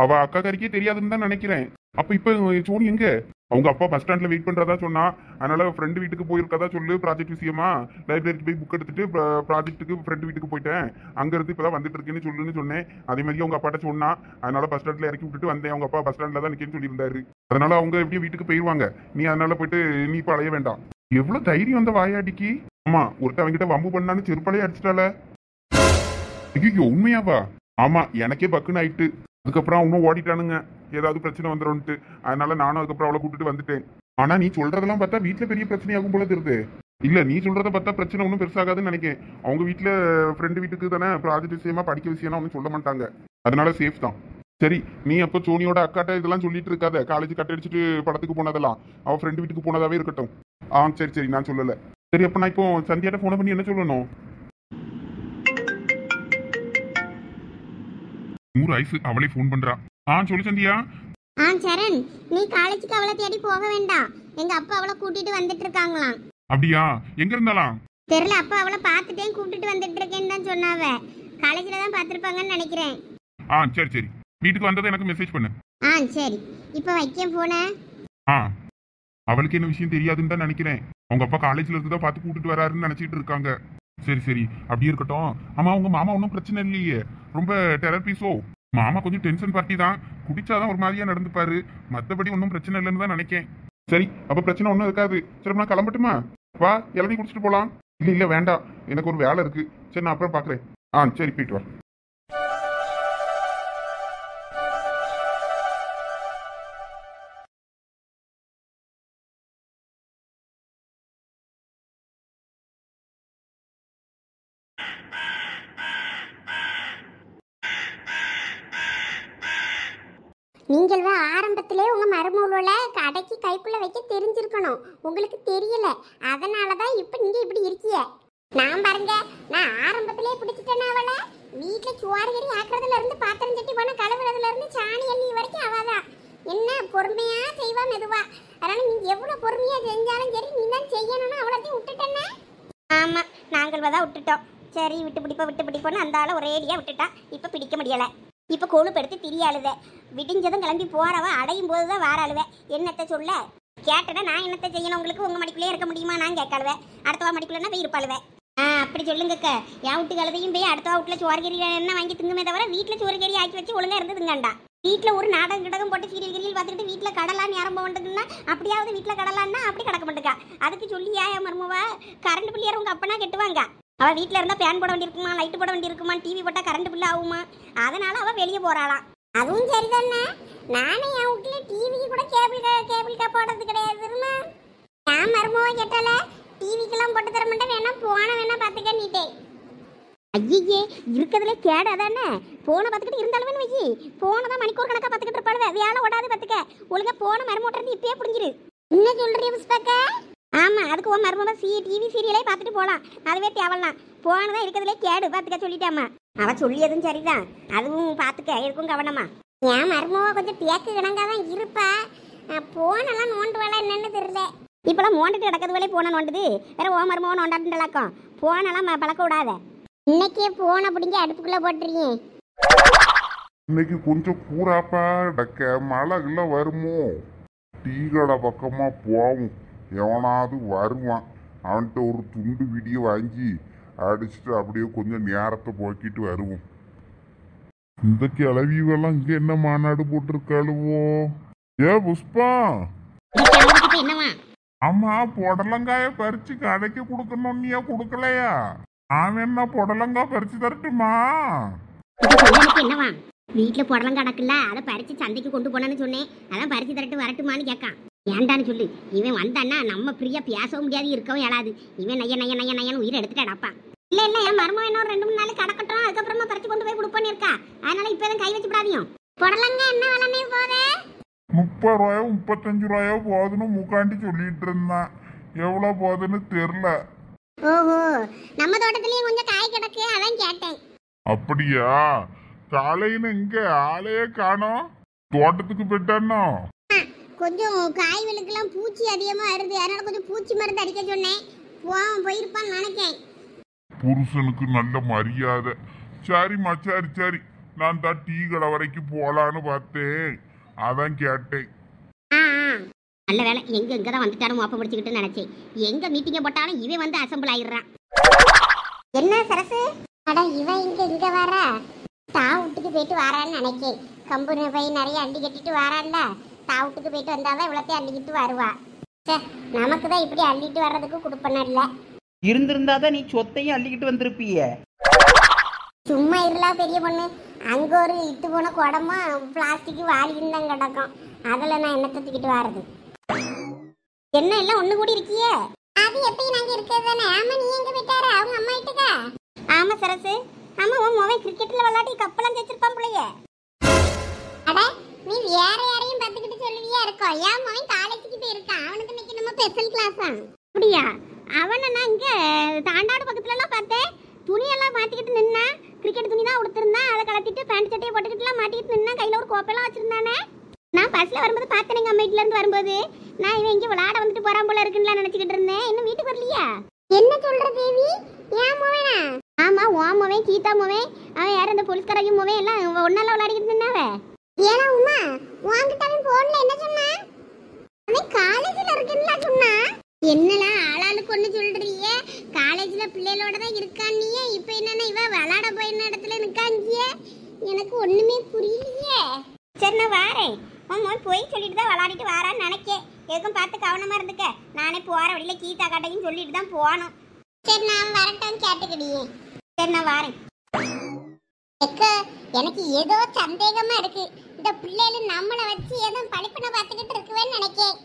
அவ அக்கா கறிக்கே தெரியாதுன்னு தான் நினைக்கிறேன். அப்ப இப்ப சோனி எங்க? அவங்க அப்பா பஸ் ஸ்டாண்ட்ல வெயிட் பண்றதா சொன்னா, அதனால ஃப்ரெண்டு வீட்டுக்கு போயிருக்கதா சொல்லு. ப்ராஜெக்ட் விஷயமா லைப்ரரிக்கு போய் புக் எடுத்துட்டு ப்ராஜெக்ட்டுக்கு ஃப்ரெண்டு வீட்டுக்கு போயிட்டேன், அங்க இருந்து இப்பதான் வந்துட்டு இருக்கேன்னு சொல்லுன்னு சொன்னேன். அதே மாதிரி அவங்க அப்பாட்ட சொன்னா, அதனால பஸ் ஸ்டாண்ட்ல இறக்கி விட்டுட்டு வந்தேன். அவங்க அப்பா பஸ் ஸ்டாண்ட்ல தான் நிக்கேன்னு சொல்லியிருந்தாரு. அதனால அவங்க எப்படியும் வீட்டுக்கு போயிருவாங்க. நீ அதனால போயிட்டு நீ இப்ப அலைய வேண்டாம். எவ்வளவு தைரியம் வந்த வாயாடிக்கு. ஆமா, ஒருத்தர் அவங்கிட்ட வம்பு பண்ணான்னு செருப்பாலே அடிச்சிட்டால. ஐயோ உண்மையாவா? ஆமா, எனக்கே பக்குன்னு ஆயிட்டு. அதுக்கப்புறம் அவனும் ஓடிட்டானுங்க, ஏதாவது பிரச்சனை வந்துடும்ட்டு. அதனால நானும் அதுக்கப்புறம் அவளை கூட்டிட்டு வந்துட்டேன். ஆனா நீ சொல்றதெல்லாம் பார்த்தா வீட்டுல பெரிய பிரச்சனையாகும் போல தெரியுது. இல்ல, நீ சொல்றத பார்த்தா பிரச்சனை ஒன்றும் பெருசாகாதுன்னு நினைக்கிறேன். அவங்க வீட்டுல ஃப்ரெண்டு வீட்டுக்கு தானே ப்ராஜெக்ட் விஷயமா படிக்க விஷயம்னா ஒன்றும் சொல்ல மாட்டாங்க. அதனால சேஃப் தான். சரி, நீ அப்போ சோனியோட அக்காட்ட இதெல்லாம் சொல்லிட்டு இருக்காத. காலேஜ் கட் அடிச்சுட்டு படத்துக்கு போனதெல்லாம் அவ ஃப்ரெண்டு வீட்டுக்கு போனதாவே இருக்கட்டும். சரி சரி, நான் சொல்லல. சரி, அப்ப நான் இப்போ சந்தியாட்ட போன் பண்ணி என்ன சொல்லணும்? 100 ஐஸ் அவளே ஃபோன் பண்றா. சொல்லு சந்தியா. சரண், நீ காலேஜுக்கு அவளை தேடி போக வேண்டாம். எங்க அப்பா அவளை கூட்டிட்டு வந்துட்டு இருக்காங்களாம். அப்படியா? எங்க இருந்தாலாம்? தெரியல, அப்பா அவளை பார்த்துட்டேன் கூட்டிட்டு வந்துட்டு இருக்கேன்னு தான் சொன்னாவ. காலேஜ்ல தான் பார்த்துருப்பாங்கன்னு நினைக்கிறேன். சரி சரி, வீட்டுக்கு வந்ததை எனக்கு மெசேஜ் பண்ணு. சரி, இப்போ வைக்க போன. அவளுக்கு என்ன விஷயம் தெரியாதுன்னு தான் நினைக்கிறேன். அவங்க அப்பா காலேஜ்ல இருந்து தான் பார்த்து கூட்டிட்டு வராருன்னு நினைச்சிட்டு இருக்காங்க. சரி சரி, அப்படியே இருக்கட்டும். ஆமா, உங்க மாமா ஒன்றும் பிரச்சனை இல்லையே? ரொம்ப டெரர் பீஸோ? மாமா கொஞ்சம் டென்ஷன் பார்ட்டி தான், குடிச்சாதான் ஒரு மாதிரியா நடந்துப்பாரு. மற்றபடி ஒன்றும் பிரச்சனை இல்லைன்னு தான் நினைக்கேன். சரி, அப்ப பிரச்சனை ஒன்றும் இருக்காது. சரி, நான் கிளம்பட்டுமா? வா, எல்லாத்தையும் குடிச்சிட்டு போலாம். இல்ல இல்ல வேண்டாம், எனக்கு ஒரு வேலை இருக்கு. சரி, நான் அப்புறம் பாக்குறேன். சரி, போயிட்டு வா. நீங்கள் ஆரம்பத்திலே உங்க மருமகளோட கடைக்கு கைக்குள்ள வைக்க தெரிஞ்சிருக்கணும். உங்களுக்கு தெரியல, அதனாலதான் இப்ப நீங்க இப்படி இருக்கிய. நான் பாருங்க, நான் ஆரம்பத்திலே பிடிச்சிட்டேன்னா அவளை வீட்டுல சுவாரிகரி ஆக்குறதுல இருந்து பாத்திரம் சட்டி போன கழுவுறதுல இருந்து சாணி அள்ளி வரைக்கும் அவதான். என்ன பொறுமையா செய்வா, மெதுவா. அதனால நீங்க எவ்வளவு பொறுமையா செஞ்சாலும் சரி, நீ தான் செய்யணும்னு அவ்வளோத்தையும் விட்டுட்டேன்னா. ஆமா, நாங்கள் தான் விட்டுட்டோம். சரி, விட்டு பிடிப்போன்னு அந்த ஆளை ஒரேடியா விட்டுட்டா. இப்ப பிடிக்க முடியல. இப்போ கொழுப்படுத்து திரியாளுத. விடிஞ்சதும் கிளம்பி போறவ அடையும் போதுதான் வாராளுவ. என்னத்தை சொல்ல கேட்டனா நான் என்னத்தை செய்யணும்? உங்களுக்கு உங்க மடிக்குள்ளே இருக்க முடியுமா? நான் கேட்காளுவேன். அடுத்தவா மடிக்குள்ளனா போய் இருப்பாளுவேன். அப்படி சொல்லுங்கக்க. என் வீட்டு கழுதையும் போய் அடுத்தவா வீட்டுல சோறுகறி என்ன வாங்கி திங்குமே தவிர வீட்டுல சோறுகறி ஆக்கி வச்சு ஒழுங்கா இருந்துதுங்கண்டா. வீட்டுல ஒரு நாடகம் கிடகம் போட்டு சீரியல் கரியல் பார்த்துக்கிட்டு வீட்டுல கடலான்னு ஆரம்ப வந்துட்டுன்னா அப்படியாவது வீட்டுல கடலான்னா அப்படி கிடக்க மாட்டேக்கா. அதுக்கு சொல்லியா என் மருமவா கரண்ட் பிள்ளையார் உங்க அப்பனா கெட்டுவாங்க. அவள் வீட்டில் இருந்தால் ஃபேன் போட வேண்டியிருக்குமா, லைட்டு போட வேண்டியிருக்குமா, டிவி போட்டால் கரண்ட் பில்லு ஆகுமா, அதனால அவள் வெளியே போகிறாளாம். அதுவும் சரிதானே. நானே என் வீட்டில் டிவிக்கு கூட கேபிள் போடுறது கிடையாதுமா. நான் மருமவா கேட்டால டிவிக்கெல்லாம் போட்டு தர மாட்டேன், வேணா வேணா பார்த்துக்க நீட்டே. ஐயே, இருக்கிறதுல கேடாதானே. போனை பார்த்துக்கிட்டு இருந்தாலும் வைக்கி, போனை தான் மணிக்கூர் கணக்காக பார்த்துக்கிட்டு இருப்பாளுவே. வேலை ஓடாது பார்த்துக்க. ஒழுங்கா போன மருமோட்டருந்து இப்பயே புரிஞ்சிரு. என்ன சொல்றீ புஷ்பாக்கா? ஆமா, அதுக்கு உன் மருமக டிவி சீரியலே பார்த்துட்டு போகலாம். அதுவே தேவலாம். போனதான் இருக்கிறதுலே கேடு பார்த்துக்க சொல்லிட்டாமா. அவ சொல்லியதும் சரிதான், அதுவும் பார்த்துக்க இருக்கும் கவனமா. என் மருமக கொஞ்சம் பேக்கு கிடங்காதான் இருப்பா. போனெல்லாம் நோண்டுவாளா என்னன்னு தெரியல. இப்பெல்லாம் நோண்டுட்டு கிடக்கிறது வேலையே போன நோண்டுது. வேற ஓ மருமக நோண்டாட்டுலாக்கும். போனெல்லாம் பழக்க விடாத. இன்னைக்கே போன பிடிங்க அடுப்புக்குள்ள போட்டுறீங்க. இன்னைக்கு கொஞ்சம் கூறாப்பா டக்க. மழை இல்ல வருமோ? டீ கடை பக்கமா போவோம். எவனாவது வருவான். அவன்கிட்ட ஒரு துண்டு விடிய வாங்கி அடிச்சுட்டு அப்படியே கொஞ்சம் நேரத்தை போக்கிட்டு வருவோம். இந்த கிளவிவெல்லாம் இங்க என்ன மாநாடு போட்டிருக்காளுவோ? புஷ்பா, ஆமா, புடலங்காய பறிச்சு கடைக்கு கொடுக்கணும். நீயா கொடுக்கலையா? அவன் என்ன புடலங்காய் பறிச்சு தரட்டுமா? என்னவா வீட்டுல புடலங்காய் கிடக்குல்ல, அதை பறிச்சு சந்தைக்கு கொண்டு போனேன்னு சொன்னேன். அதான் பறிச்சு தரட்டு வரட்டுமான்னு கேட்கான். ஏண்டான்னு சொல்லு. இவன் வந்தான்னா நம்ம ஃப்ரீயா பேசவும் முடியாது, இருக்கவும் இயலாது. இவன் நைய நைய நைய நையன்னு உயிரை எடுத்துட்டு அடப்பான். இல்ல இல்ல, என் மருமகன் இன்னும் 2-3 நாள் கிடக்கட்டும், அதுக்கப்புறமா பறிச்சு கொண்டு போய் கொடுப்போன்னு இருக்கா. அதனால இப்பதான் கை வச்சு விடாதியும். புடலங்காய் என்ன விலைமே போதே? 30 ரூபாயோ 35 ரூபாயோ போகுதுன்னு முக்காண்டி சொல்லிட்டு இருந்தான். எவ்வளவு போகுதுன்னு தெரியல. ஓஹோ, நம்ம தோட்டத்திலேயே கொஞ்சம் காய் கிடக்கு, அதான் கேட்டேன். அப்படியா? காலையில இங்க ஆளையே காணோம். தோட்டத்துக்கு போயிட்டானோ? கொஞ்சம் காய்களுக்கெல்லாம் பூச்சி அதிகமா வருது, அதனால கொஞ்சம் பூச்சி மருந்து அடிக்க சொன்னேன். போயிருப்பான்னு நினைக்கேன். புருஷனுக்கு நல்ல மரியாதை. சரிம்மா, சரி சரி. நான் தான் டீ கடை வரைக்கும் போலான்னு பார்த்தேன், அதான் கேட்டேன். நல்ல வேலை, எங்கதான் வந்துட்டாலும் மோப்ப பிடிச்சிக்கிட்டு நினைச்சேன். எங்க மீட்டிங்க போட்டாலும் இவன் வந்து அசம்பிள் ஆயிடுறான். என்ன சரசு? அட, இவன் இங்க வர தாவுட்டுக்கு போயிட்டு வரான்னு நினைக்கேன். கம்பெனி போய் நிறைய அண்டி கட்டிட்டு வரான்ல, தாவுட்டுக்கு போயிட்டு வந்தாதான் இவ்வளோத்தையும் அள்ளிக்கிட்டு வருவா. நமக்கு தான் இப்படி அள்ளிட்டு வர்றதுக்கு கொடுப்பன இல்ல. இருந்திருந்தாதான் நீ சொத்தையும் அள்ளிக்கிட்டு வந்திருப்பிய. சும்மா இருளா பெரிய பொண்ணு. அங்க ஒரு இட்டு போன குடமா பிளாஸ்டிக் வாளியும் தான் கிடக்கும். அதுல நான் என்ன தூக்கிட்டு வர்றது? என்ன எல்லாம் ஒண்ணு கூடி இருக்கியே? அது எப்பயும் நாங்க இருக்கிறது தானே. ஆமா, நீ எங்க போயிட்டாரு? அவங்க அம்மா வீட்டுக்கா? ஆமா சரசு. ஆமா, உன் மொபைல் கிரிக்கெட்ல விளையாடி கப்பலாம் தேய்ச்சிருப்பான் பிள்ளைய. அட, நீ வேற யாரையும் பார்த்துக்கிட்டு சொல்லுவியா இருக்கோ? என் மகன் காலேஜுக்கு போயிருக்கான். அவனுக்கு இன்னைக்கு நம்ம ஸ்பெஷல் கிளாஸா? அப்படியா? அவனை நான் இங்க தாண்டாடு பக்கத்துல எல்லாம் பார்த்தேன். துணியெல்லாம் மாத்திக்கிட்டு நின்னா, கிரிக்கெட் துணி தான் உடுத்திருந்தான். அதை கலத்திட்டு பேண்ட் சட்டையை போட்டுக்கிட்டுலாம் மாட்டிக்கிட்டு நின்னா, கையில ஒரு கோப்பெல்லாம் வச்சிருந்தானே. நான் பஸ்ல வரும்போது பார்த்தேன், எங்க அம்மா வீட்டுல இருந்து வரும்போது. நான் இவன் இங்க விளையாட வந்துட்டு போறான் போல இருக்குன்னு நினைச்சுக்கிட்டு இருந்தேன். இன்னும் வீட்டுக்கு வரலையா? என்ன சொல்ற தேவி? ஏன் மோவனா? ஆமா, ஓ மோவன், கீதா மோவன், அவன் யார் அந்த போலீஸ்காரங்க மோவன் எல்லாம் ஒன்னால விளையாடிக்கிட்டு நின்னாவ. ஏனா உமா, உன்கிட்ட அவன் போன்ல என்ன சொன்னா? அவன் காலேஜ்ல இருக்கேன்னு சொன்னா. என்னடா ஆளாளுக்கு ஒண்ணு சொல்றீங்க? காலேஜ்ல பிள்ளைகளோட தான் இருக்கானியே, இப்போ என்னன்னா இவ விளையாட போயின இடத்துல நிக்காங்க. எனக்கு ஒண்ணுமே புரியலையே. சரி நான் வாரேன். போய் சொல்லிட்டு தான் விளையாடிட்டு வாரான்னு நினைக்கேன். எதுக்கும் பார்த்து கவனமா இருந்துக்க. நானே போற வழியில கீதா கட்டையும் சொல்லிட்டு தான் போகணும். சரி நான் வரட்டும், கேட்டுக்கிடியே. சரி நான் வாரேன். எனக்கு ஏதோ சந்தேகமா இருக்கு. இந்த பிள்ளைகள் நம்மளை வச்சு ஏதோ பழிப்பனை பார்த்துக்கிட்டு இருக்குவேன்னு நினைக்கேன்.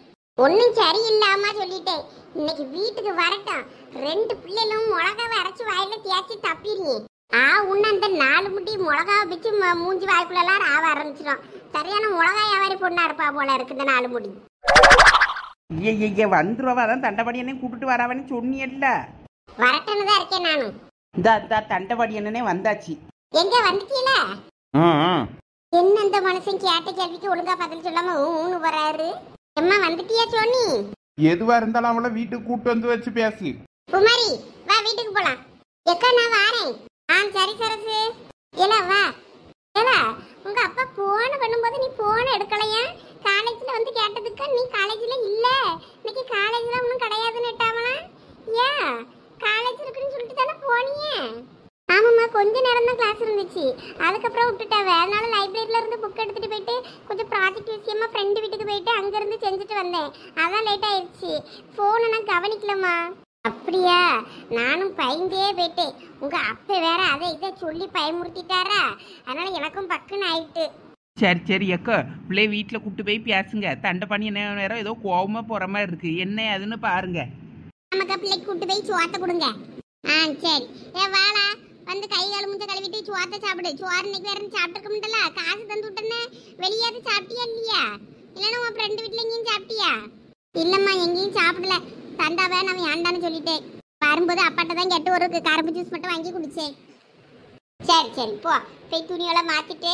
ஒன்னும் சரியில்லாம சொல்லிட்டேன். இன்னைக்கு வீட்டுக்கு வரட்டும். 2 பிள்ளைகளும் மிளகாவை அரைச்சு வாயில தேய்ச்சி தப்பிடுங்க. உன்ன அந்த 4 முடி மிளகாவை பிச்சு மூஞ்சி வாய்க்குள்ளெல்லாம் ராவ ஆரம்பிச்சிடும். சரியான மிளகாய் வியாபாரி பொண்ணா இருப்பா போல இருக்கு இந்த 4 முடி. ஐய வந்துருவா தான் தண்டபடி என்ன கூப்பிட்டு வராவன்னு சொன்னியல்ல. வரட்டுன்னு தான் இருக்கேன் நானும். இந்த தண்டபடி என்னன்னே வந்தாச்சு. எங்க வந்துட்டீல? என்ன இந்த மனுஷன் கேட்ட கேள்விக்கு ஒழுங்கா பதில் சொல்லாம ஊன்னு வராரு. அம்மா வந்துட்டியா சோனி? எதுவா இருந்தாலும் அவளை வீட்டுக்கு கூட்டு வந்து வச்சு பேசு. குமாரி வா, வீட்டுக்கு போலாம். எக்கா நான் வாரேன். சரி சரசு. ஏல வா. ஏல உங்க அப்பா போன் பண்ணும்போது நீ போன் எடுக்கலையா? காலேஜ்ல வந்து கேட்டதுக்கு நீ காலேஜ்ல இல்ல, இன்னைக்கு காலேஜ்ல ஒன்னும் கிடையாதுன்னு எட்டாவனா? ஏன் காலேஜ் இருக்குன்னு சொல்லிட்டு தானே போனியே? ஆமாம்மா, கொஞ்ச நேரம் தான் கிளாஸ் இருந்துச்சு, அதுக்கப்புறம் விட்டுட்டாவே. அதனால லைப்ரரியில இருந்து புக் எடுத்துட்டு போயிட்டு கொஞ்சம் ப்ராஜெக்ட் விஷயமா ஃப்ரெண்டு வீட்டுக்கு போயிட்டு அங்கிருந்து செஞ்சுட்டு வந்தேன். அதான் லேட் ஆயிடுச்சு. போனை நான் கவனிக்கலம்மா. அப்படியா? நானும் பயந்தே போயிட்டேன். உங்க அப்பா வேற அதை இதை சொல்லி பயமுறுத்திட்டாரா, அதனால எனக்கும் பக்குன்னு ஆயிட்டு. சரி அக்கா, பிள்ளை வீட்டில் கூப்பிட்டு போய் பேசுங்க. தண்டபடி என்ன நேரம் ஏதோ கோவமா போற மாதிரி இருக்கு. என்ன அதுன்னு பாருங்க. நமக்கு பிள்ளைக்கு கூப்பிட்டு போய் சோத்தை கொடுங்க. சரி. வாளா வந்து கை கால் முஞ்ச கழுவிட்டு சோத்தை சாப்பிடு. சோறு இன்னைக்கு வேற சாப்பிட்டுருக்க முடியல. காசு தந்து விட்டேன்னு வெளியாவது சாப்பிட்டியா இல்லையா? இல்லைன்னா உன் ஃப்ரெண்டு வீட்டுல எங்கேயும் சாப்பிட்டியா? இல்லம்மா, எங்கேயும் சாப்பிடல. தண்டாவே நான் ஏண்டான்னு சொல்லிட்டேன். வரும்போது அப்பாட்ட தான் கேட்டு ஒரு கரும்பு ஜூஸ் மட்டும் வாங்கி குடிச்சேன். சரி போ, போய் துணியெல்லாம் மாத்திட்டு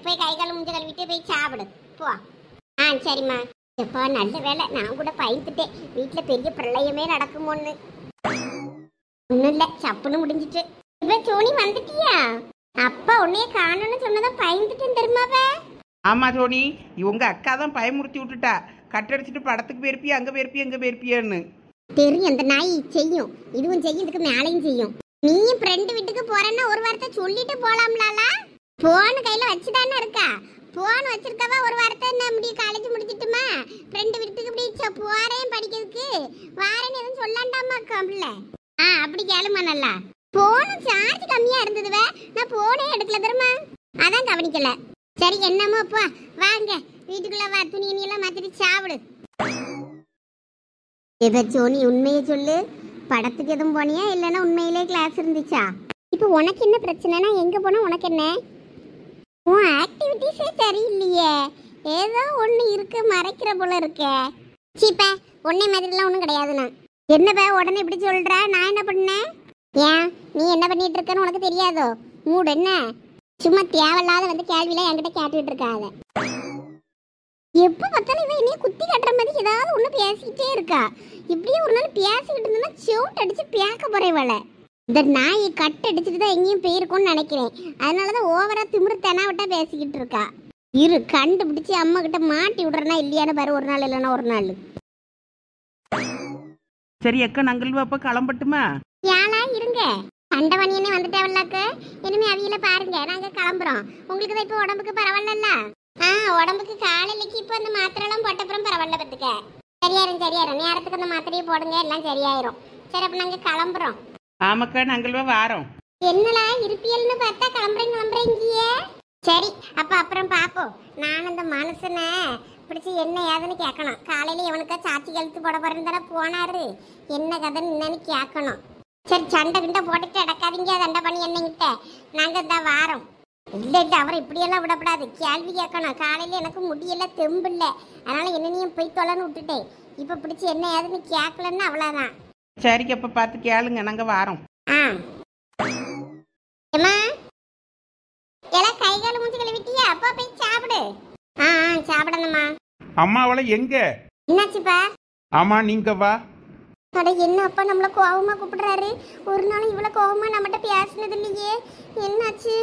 போய் கை கால் முஞ்ச கழுவிட்டு போய் சாப்பிடு போ. சரிம்மா. எப்பா நல்ல வேலை, நான் கூட பயந்துட்டேன். வீட்டுல பெரிய பிரளயமே நடக்குமோன்னு. ஒன்னும் இல்ல, சப்புன்னு முடிஞ்சிட்டு. இப்ப சோனி வந்துட்டியா? அப்பா உன்னைய காணணும்னு சொன்னதான் பயந்துட்டேன் தெரியுமாவே. ஆமா சோனி, இவங்க அக்கா தான் பயமுறுத்தி விட்டுட்டா. கட்டடிச்சிட்டு படத்துக்கு போயிருப்பியா, அங்க போயிருப்பியா, எங்க போயிருப்பியான்னு. தெரியும், அந்த நாய் செய்யும், இதுவும் செய்யும், இதுக்கு மேலையும் செய்யும். நீ ஃப்ரெண்டு வீட்டுக்கு போறேன்னா ஒரு வார்த்தை சொல்லிட்டு போலாம்லாலா? போன் கையில வச்சுதானே இருக்கா? போன் வச்சிருக்கவா ஒரு வார்த்தை முடியும் காலேஜ் முடிச்சிட்டுமா ஃப்ரெண்டு வீட்டுக்கு இப்படி போறேன் படிக்கிறதுக்கு வாரேன்னு எதுவும் சொல்லாண்டாமா கம்பல. அப்படி கேளுமா. நல்லா போனும் சார்ஜ் கம்மியா இருந்ததுவே, நான் போனே எடுக்கல தெரியுமா, அதான் கவனிக்கல. சரி என்னமோ அப்பா வாங்க வீட்டுக்குள்ள வா, துணி எல்லாம் மாத்திட்டு சாப்பிடு. எதை சோனி உண்மையை சொல்லு, படத்துக்கு எதுவும் போனியா இல்லைன்னா உண்மையிலே கிளாஸ் இருந்துச்சா? இப்போ உனக்கு என்ன பிரச்சனைனா எங்க போனா உனக்கு என்ன? உன் ஆக்டிவிட்டிஸே சரியில்லையே, ஏதோ ஒன்று இருக்கு மறைக்கிற போல இருக்கே. சீப்பா உன்னை மாதிரிலாம் ஒன்றும் கிடையாதுண்ணா. என்னப்பா உடனே இப்படி சொல்ற? நான் என்ன பண்ணேன்? ஏன் நீ என்ன பண்ணிட்டு இருக்கன்னு உனக்கு தெரியாதோ? மூடு என்ன? சும்மா தேவையில்லாத வந்து கேள்வியில என்கிட்ட கேட்டுட்டு இருக்காத. எப்ப பார்த்தாலும் இவன் என்னைய குத்தி கட்டுற மாதிரி ஏதாவது ஒண்ணு பேசிக்கிட்டே இருக்கா. இப்படியே ஒரு நாள் பேசிக்கிட்டு இருந்தோம்னா செவுட் அடிச்சு பேக்க போறேவள. இந்த நாயை கட் அடிச்சுட்டு தான் எங்கேயும் போயிருக்கும்னு நினைக்கிறேன். அதனாலதான் ஓவரா திமிரு தெனாவட்டா பேசிக்கிட்டு இருக்கா. இரு கண்டுபிடிச்சு அம்மா கிட்ட மாட்டி விடுறனா இல்லையான்னு பாரு, ஒரு நாள் இல்லைன்னா ஒரு நாள். சரி அக்கா, நாங்கள் அப்ப கிளம்பட்டுமா? யாழா இருங்க, கண்டவனியனே வந்துட்டேவல்லாக்க. இனிமே அவியில பாருங்க, நாங்க கிளம்புறோம். உங்களுக்கு தான் இப்போ உடம்புக்கு பரவாயில்ல. உடம்புக்கு காலையிலக்கு இப்போ அந்த மாத்திரை எல்லாம் போட்டப்புறம் பரவாயில்ல பத்துக்க. சரியாயிரும் நேரத்துக்கு அந்த மாத்திரையை போடுங்க, எல்லாம் சரியாயிரும். சரி அப்ப நாங்க கிளம்புறோம். ஆமாக்கா, நாங்கள் வாரோம். என்னடா இருப்பியல்னு பார்த்தா கிளம்புறீங்க. சரி அப்ப அப்புறம் பாப்போம். நான் அந்த மனுஷனை பிடிச்சி என்ன ஏதுன்னு கேட்கணும். காலையில எவனுக்கா சாட்சி கழுத்து போட போறேன்னு தானே போனாரு, என்ன கதைன்னு என்னன்னு கேட்கணும். சரி சண்டை கிண்டை போட்டுட்டு அடக்காதீங்க, தண்டை பண்ணி என்னங்கிட்ட. நாங்க இந்த வாரம் இல்லை அவரை இப்படியெல்லாம் விடப்படாது, கேள்வி கேட்கணும். காலையில எனக்கு முடியல தெம்பு இல்லை, அதனால என்னனையும் போய் தொலைன்னு விட்டுட்டேன். இப்ப பிடிச்சி என்ன ஏதுன்னு கேட்கலன்னு அவ்வளவுதான். சரிக்கு அப்போ பார்த்து கேளுங்க, நாங்கள் வாரோம். ஆ ஏம்மா, எல்லாம் கை கால் மூஞ்சி கழுவிட்டியா? அப்பா போய் சாப்பிடு. ஆ சாப்பிடணுமா. அம்மா அவளை எங்க? என்னாச்சுப்பா? ஆமா நீங்க வா. அட என்ன அப்பா நம்மள கோவமா கூப்பிடுறாரு? ஒரு நாளும் இவ்வளவு கோவமா நம்மகிட்ட பேசினது இல்லையே, என்னாச்சு?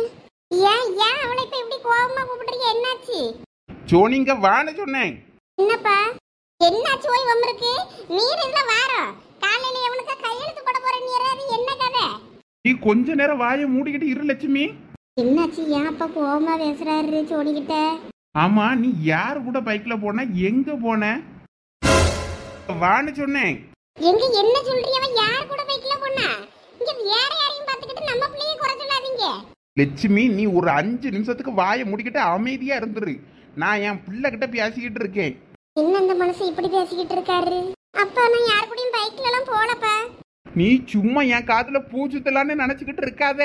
ஏன் ஏன் அவளை இப்ப இப்படி கோவமா கூப்பிடுறீங்க? என்னாச்சு? சோனிங்க வான்னு சொன்னேன். என்னப்பா என்னாச்சு? ஓய் வம்பருக்கு நீர் இதுல வாரம் காலையில எவனுக்கு கையெழுத்து போட போற நீர், அது என்ன கதை? நீ கொஞ்ச நேரம் வாயை மூடிக்கிட்டு இரு லட்சுமி. என்னாச்சு? ஏன் அப்பா கோவமா பேசுறாரு சோனிக்கிட்ட? ஆமா நீ யார் கூட பைக்ல போன, எங்க போன? வான்னு சொன்னேன். எங்க என்ன சொல்றீங்க? அவன் யார் கூட பைக்ல போனா? இங்க வேற யாரையும் பாத்துக்கிட்டு நம்ம பிள்ளைய குறை சொல்லாதீங்க. லட்சுமி நீ ஒரு 5 நிமிஷத்துக்கு வாயை மூடிக்கிட்டு அமைதியா இருந்துரு. நான் என் பிள்ளை கிட்ட பேசிக்கிட்டு இருக்கேன். என்ன இந்த மனுஷன் இப்படி பேசிக்கிட்டு இருக்காரு? அப்பா நான் யார் கூடயும் பைக்ல எல்லாம் போலப்பா. நீ சும்மா என் காதுல பூச்சுத்தலான்னு நினைச்சுக்கிட்டு இருக்காத.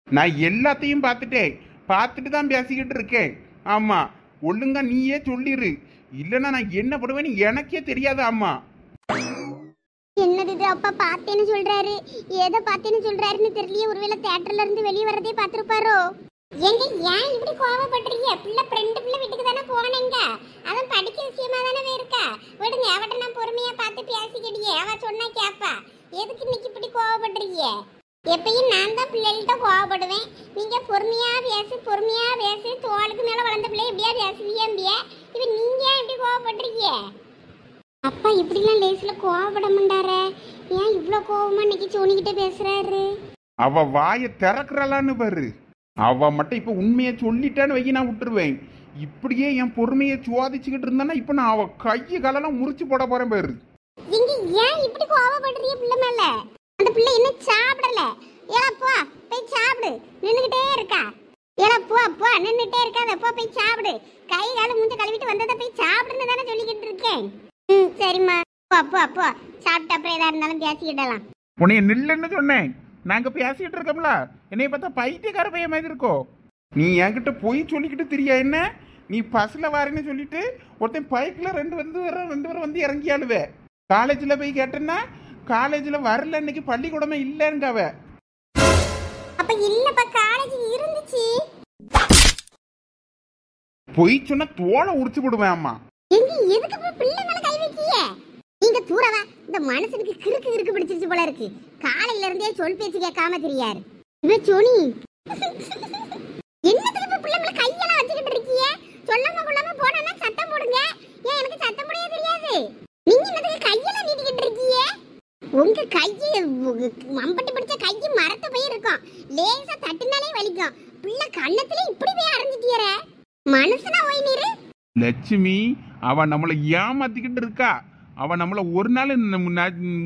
நான் எல்லாத்தையும் பார்த்துட்டேன், பார்த்துட்டு தான் பேசிக்கிட்டு இருக்கேன். ஆமா ஒழுங்கா நீயே சொல்லிரு, இல்லைன்னா நான் என்ன பண்ணுவேன்னு எனக்கே தெரியாது. ஆமா என்னது இது? அப்பா பார்த்தேன்னு சொல்றாரு, ஏதோ பார்த்தேன்னு சொல்றாருன்னு தெரியல. ஒருவேளை தியேட்டர்ல இருந்து வெளியே வரதே பார்த்திருப்பாரோ? எங்க ஏன் இப்படி கோவப்படுறீங்க? பிள்ளை ஃப்ரெண்டு பிள்ளை வீட்டுக்கு தானே போனேங்க, அவன் படிக்க விஷயமா தானே இருக்கா. விடுங்க, அவட்ட நான் பொறுமையா பார்த்து பேசிக்கிட்டியே, அவ சொன்னா கேப்பா. எதுக்கு இன்னைக்கு இப்படி கோவப்படுறீங்க? எப்பயும் நான் தான் பிள்ளைகிட்ட கோவப்படுவேன். நீங்க பொறுமையா பேசு பொறுமையா பேசு, தோளுக்கு மேல வளர்ந்த பிள்ளை எப்படியா பேசுவியம்பிய. இப்ப நீங்க ஏன் இப்படி கோவப்படுறீங்க? அப்பா இப்படிலாம் லேஸ்ல கோவப்பட மாட்டாரே, ஏன் இவ்வளோ கோவமா இன்னைக்கு சோனிக்கிட்ட பேசுறாரு? அவ வாயை திறக்கிறாளான்னு பாரு. அவ மட்டும் இப்ப உண்மையை சொல்லிட்டான்னு வைக்க நான் விட்டுருவேன். இப்படியே என் பொறுமையை சுவாதிச்சுக்கிட்டு இருந்தானா இப்ப நான் அவ கையை காலெல்லாம் முறிச்சு போட போறேன் பாரு. நீங்க ஏன் இப்படி கோவப்படுறீங்க பிள்ளை மேல? அந்த பிள்ளை இன்னும் சாப்பிடல. ஏலா போ போய் சாப்பிடு, நின்னுகிட்டே இருக்கா. ஏலா போ போ நின்னுட்டே இருக்காத, போ போய் சாப்பிடு. கை கால மூஞ்ச கழுவிட்டு வந்ததை போய் சாப்பிடுன்னு தானே சொல்லிக்கிட்டு இருக்கேன். சரிம்மா, போ போ போ சாப்பிட்டு அப்புறம் ஏதா இருந்தாலும் பேசிக்கிடலாம். உன்னைய நில்லுன்னு சொன்னேன். நாங்க பேசிக்கிட்டு இருக்கோம்ல, என்னைய பார்த்தா பைத்தியக்கார பையன் மாதிரி இருக்கோ. நீ என்கிட்ட போய் சொல்லிக்கிட்டு தெரியா என்ன? நீ பஸ்ல வாரேன்னு சொல்லிட்டு ஒருத்தன் பைக்ல ரெண்டு பேரும் வந்து இறங்கியாளுவே. காலேஜ்ல போய் கேட்டேன்னா காலேஜ்ல வரல, இன்னைக்கு பள்ளிக்கூடமே இல்லைங்க அவ. அப்ப இல்லப்பா, காலேஜ் இருந்துச்சு. பொய் சொன்னா தோலை உரிச்சு போடுவேன். அம்மா எங்க எதுக்கு போய் பிள்ளை மேல கை வைக்கிய? நீங்க தூரவா, இந்த மனுஷனுக்கு கிறுக்கு பிடிச்சிருச்சு போல இருக்கு. காலையில இருந்தே சொல் பேச்சு கேட்காம தெரியாரு. இவன் சோனி என்னத்துக்கு இப்ப பிள்ளை மேல கையெல்லாம் வச்சுக்கிட்டு இருக்கீங்க? சொல்லாம கொள்ளாம போனா சத்தம் போடுங்க. ஏன் எனக்கு சத்தம் போடவே தெரியாது. நீங்க என்னத்துக்கு கையெல்லாம் நீட்டிக்கிட்டு இருக்கீங்க? உங்க கையை மம்பட்டி பிடிச்ச கையை மரத்த போய் இருக்கும், லேசா தட்டுனாலே வலிக்கும். பிள்ளை கண்ணத்துல இப்படி போய் அரைஞ்சிட்டியற மனுஷனா போய் நீரு. லட்சுமி அவ நம்மளை ஏமாத்திக்கிட்டு இருக்கா. அவ நம்மள ஒரு நாள்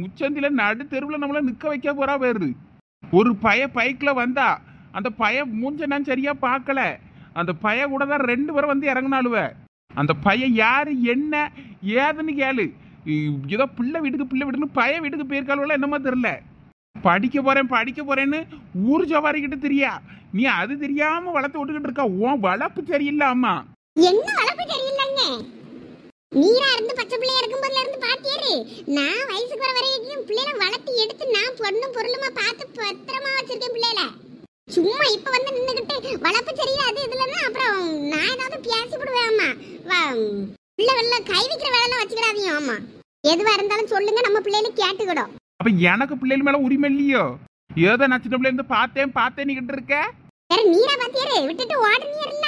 உச்சந்தில நடு தெருவில் நம்மள நிக்க வைக்க போறா வேறு. ஒரு பைக்ல வந்தா அந்த மூஞ்ச நான் சரியா பார்க்கல. அந்த கூட தான் 2 பேரும் வந்து இறங்கினாலுவ. அந்த யாரு என்ன ஏதுன்னு கேளு. ஏதோ பிள்ளை வீட்டுன்னு வீட்டுக்கு போயிருக்காளுவல என்னமோ தெரியல. படிக்க போறேன்னு ஊர் ஜவாரிக்கிட்டு தெரியா. நீ அது தெரியாம வளர்த்து விட்டுக்கிட்டு இருக்கா. உன் வளர்ப்பு சரியில்லை. அம்மா என்ன வளர்ப்பு சரியில்லைங்க? நீரா இருந்து பச்சை பிள்ளையா இருக்கும் போதுல இருந்து பாத்தியாரு. நான் வயசுக்கு வர வரைக்கும் பிள்ளைகளை வளர்த்து எடுத்து நான் பொண்ணும் பொருளுமா பார்த்து பத்திரமா வச்சிருக்கேன் பிள்ளைகளை. சும்மா இப்ப வந்து நின்னுகிட்டு வளர்ப்பு சரியில்லை அது இதுலன்னா அப்புறம் நான் ஏதாவது பேசி விடுவேன். அம்மா பிள்ளை வெள்ள கை வைக்கிற வேலை வச்சுக்கிடாதீங்க. ஆமா எதுவா இருந்தாலும் சொல்லுங்க, நம்ம பிள்ளைகளை கேட்டுக்கிடும். அப்ப எனக்கு பிள்ளைகள் மேல உரிமை இல்லையோ? ஏதோ நான் சின்ன பிள்ளை இருந்து பார்த்தேன்னு இருக்க. வேற நீரா பாத்தியாரு விட்டுட்டு ஓடுனீர்ல,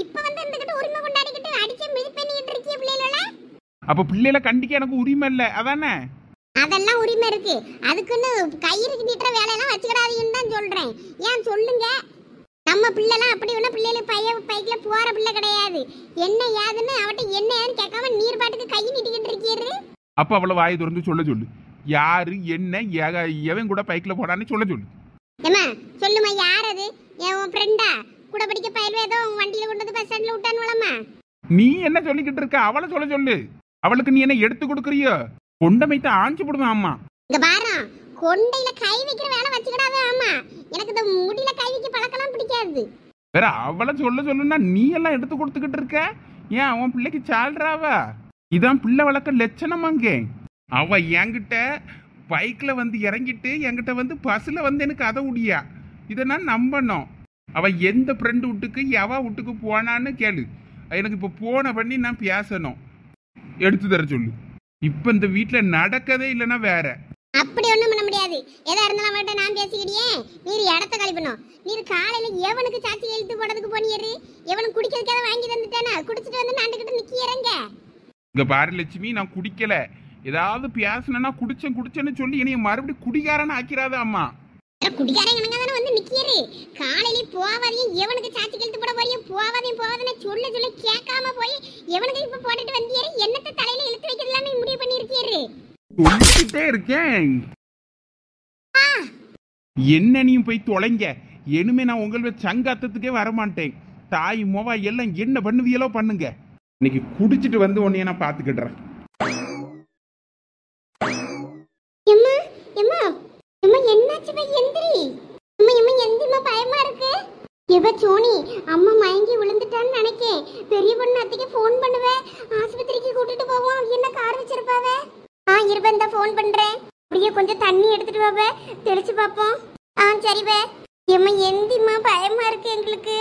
இப்ப வந்து இருந்துகிட்டு உரிமை கொண்டாடிக்கிட்டு அடிச்சு மிதி பண்ணிக்கிட்டு இருக்கீங்க பிள்ளைகள. அப்ப பிள்ளைகளை கண்டிக்க எனக்கு உரிமை இல்ல அதானே? அதெல்லாம் உரிமை இருக்கு. அதுக்குன்னு கயிறுக்கு நீட்டுற வேலையெல்லாம் வச்சுக்கிடாதீங்கன்னு தான் சொல்றேன். ஏன் சொல்லுங்க, நம்ம பிள்ளைலாம் அப்படி ஒன்றும் பிள்ளைகளுக்கு பைக்ல போற பிள்ளை கிடையாது. என்ன ஏதுன்னு அவட்ட என்ன ஏதுன்னு கேட்காம நீர் பாட்டுக்கு கை நீட்டிக்கிட்டு இருக்கீரு. அப்ப அவளை வாயை திறந்து சொல்லு. யாரு என்ன எவன் கூட பைக்ல போனான்னு சொல்லு. ஏமா சொல்லுமா, யார் அது? என் ஃப்ரெண்டா கூட படிக்க பயில்வே ஏதோ வண்டியில கொண்டு வந்து பஸ் ஸ்டாண்ட்ல விட்டானுவலம்மா. நீ என்ன சொல்லிக்கிட்டு இருக்க? அவளை சொல்லு. அவளுக்கு நீ என்ன எடுத்து கொடுக்குறியோ? கொண்டமைத்த ஆஞ்சு போடுவேன். அம்மா இங்க பாரு, கொண்டையில கை வைக்கிற வேலை வச்சுக்கிடாத. ஆமா எனக்கு இந்த முடியில கை வைக்க பழக்கலாம் பிடிக்காது. வேற அவளை சொல்லுன்னா நீ எல்லாம் எடுத்து கொடுத்துக்கிட்டு இருக்க. ஏன் உன் பிள்ளைக்கு சால்றாவா? இதான் பிள்ளை வளர்க்க லட்சணமாங்க. அவ என்கிட்ட பைக்ல வந்து இறங்கிட்டு என்கிட்ட வந்து பஸ்ல வந்து எனக்கு அதை உடியா. இதை நான் நம்பணும். அவ எந்த ஃப்ரெண்டு வீட்டுக்கு எவ வீட்டுக்கு போனான்னு கேளு. எனக்கு இப்போ போன பண்ணி நான் பேசணும். எடுத்து தர சொல்லு. இப்போ இந்த வீட்டில் நடக்கதே இல்லைன்னா வேற. அப்படி ஒண்ணும் பண்ண முடியாது. எதா இருந்தாலும் அவன்கிட்ட நான் பேசிக்கிட்டே. நீர் இடத்த கழிப்பணும். நீர் காலையில எவனுக்கு சாச்சி எழுத்து போடுறதுக்கு போனியரு? எவனுக்கு குடிக்கிறதுக்காக வாங்கி தந்துட்டானா? குடிச்சிட்டு வந்து நாண்டுகிட்டு நிக்கிறங்க. இங்க பாரு லட்சுமி, நான் குடிக்கல. ஏதாவது பேசணும்னா குடிச்சேன்னு சொல்லி என்னைய மறுபடியும் குடிகாரன்னு ஆக்கிறாத அம்மா. குடிக்காரங்க தானே வந்து நிக்கியரு. காலையில போவாதையும் எவனுக்கு சாச்சி எழுத்து போட போறியும் போவாதையும் சொல்ல கேட்காம போய் எவனுக்கு இப்ப போட்டுட்டு வந்தியாரு? என்னத்த தலையில இழுத்து வைக்கிறதுலான்னு முடிவு பண்ணி இருக்கியாரு? சொல்லிக்கிட்டே இருக்கேன். என்ன நீயும் போய் தொலைங்க. இனிமே நான் உங்களோட சங்காத்தத்துக்கே வரமாட்டேன். தாய் மோவா எல்லாம் என்ன பண்ணுவியலோ பண்ணுங்க. இன்னைக்கு குடிச்சிட்டு வந்து உன்னைய நான் பாத்துக்கிடுறேன். என்னாச்சு பை? எந்திரி எந்திரிமா, பயமா இருக்கு. இவ சோனி அம்மா மயங்கி விழுந்துட்டான்னு நினைக்கேன். பெரிய பொண்ணு அத்தைக்கு ஃபோன் பண்ணுவேன். ஆஸ்பத்திரிக்கு கூட்டிட்டு போவோம். என்ன கார் வச்சிருப்பாவே? இருப்பேன், ஃபோன் பண்றேன். அப்படியே கொஞ்சம் தண்ணி எடுத்துட்டு வாவே, தெளிச்சு பாப்போம். சரிவே. எந்திரிமா, பயமா இருக்கு எங்களுக்கு.